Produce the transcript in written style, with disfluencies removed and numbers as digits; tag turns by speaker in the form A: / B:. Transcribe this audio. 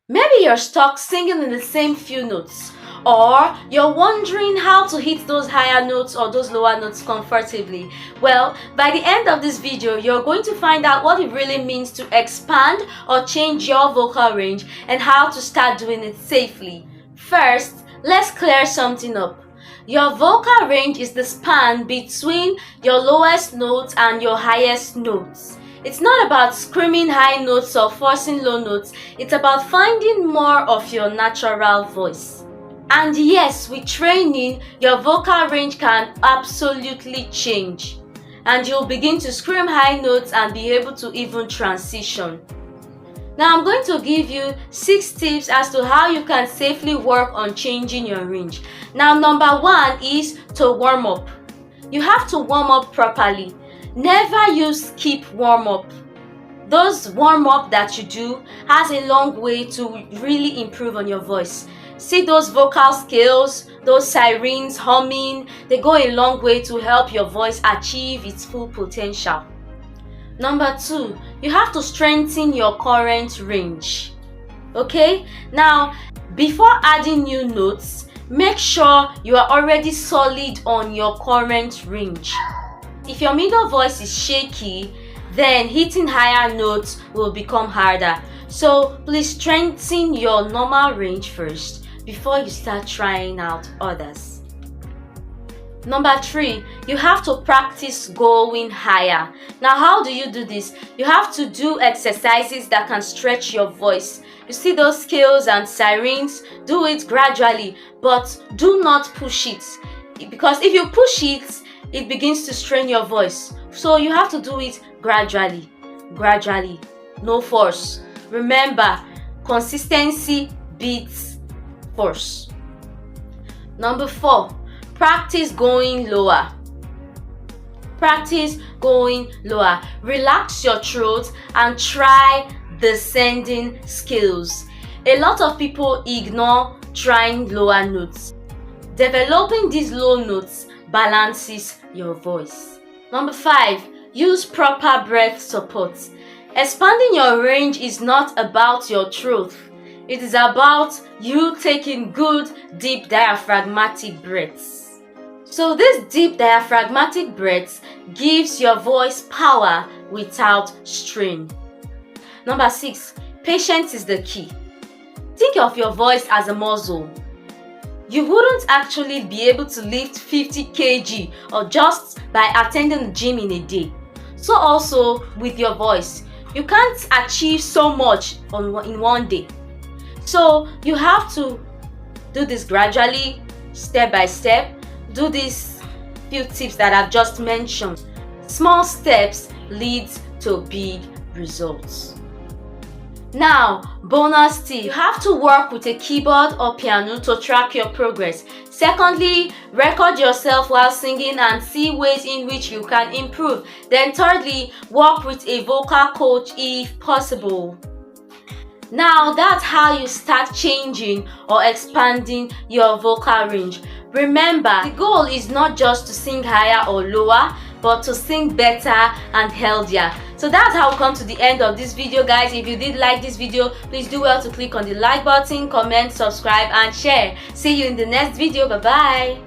A: Maybe you're stuck singing in the same few notes, or you're wondering how to hit those higher notes or those lower notes comfortably. Well, by the end of this video, you're going to find out what it really means to expand or change your vocal range and how to start doing it safely. First, let's clear something up. Your vocal range is the span between your lowest notes and your highest notes. It's not about screaming high notes or forcing low notes. It's about finding more of your natural voice. And yes, with training, your vocal range can absolutely change. And you'll begin to scream high notes and be able to even transition. Now I'm going to give you 6 tips as to how you can safely work on changing your range. Now number 1 is to warm up. You have to warm up properly. Never use skip warm up. Those warm up that you do has a long way to really improve on your voice. See those vocal scales, those sirens humming, they go a long way to help your voice achieve its full potential. Number 2, you have to strengthen your current range. Okay? Now, before adding new notes, make sure you are already solid on your current range. If your middle voice is shaky, then hitting higher notes will become harder. So please strengthen your normal range first before you start trying out others. Number 3, you have to practice going higher. Now, how do you do this? You have to do exercises that can stretch your voice. You see those scales and sirens? Do it gradually, but do not push it. Because if you push it, it begins to strain your voice. So you have to do it gradually. Gradually. No force. Remember, consistency beats force. Number 4, practice going lower. Practice going lower. Relax your throat and try descending scales. A lot of people ignore trying lower notes. Developing these low notes balances your voice. Number 5, use proper breath support. Expanding your range is not about your throat. It is about you taking good, deep diaphragmatic breaths. So this deep diaphragmatic breaths gives your voice power without strain. Number 6, patience is the key. Think of your voice as a muscle. You wouldn't actually be able to lift 50 kg or just by attending the gym in a day. So also with your voice, you can't achieve so much in one day. So you have to do this gradually, step by step. Do these few tips that I've just mentioned. Small steps lead to big results. Now, bonus tip, you have to work with a keyboard or piano to track your progress. Secondly, record yourself while singing and see ways in which you can improve. Then thirdly, work with a vocal coach if possible. Now, that's how you start changing or expanding your vocal range. Remember, the goal is not just to sing higher or lower, but to sing better and healthier. So that's how we come to the end of this video, guys. If you did like this video, please do well to click on the like button, comment, subscribe and share. See you in the next video. Bye bye.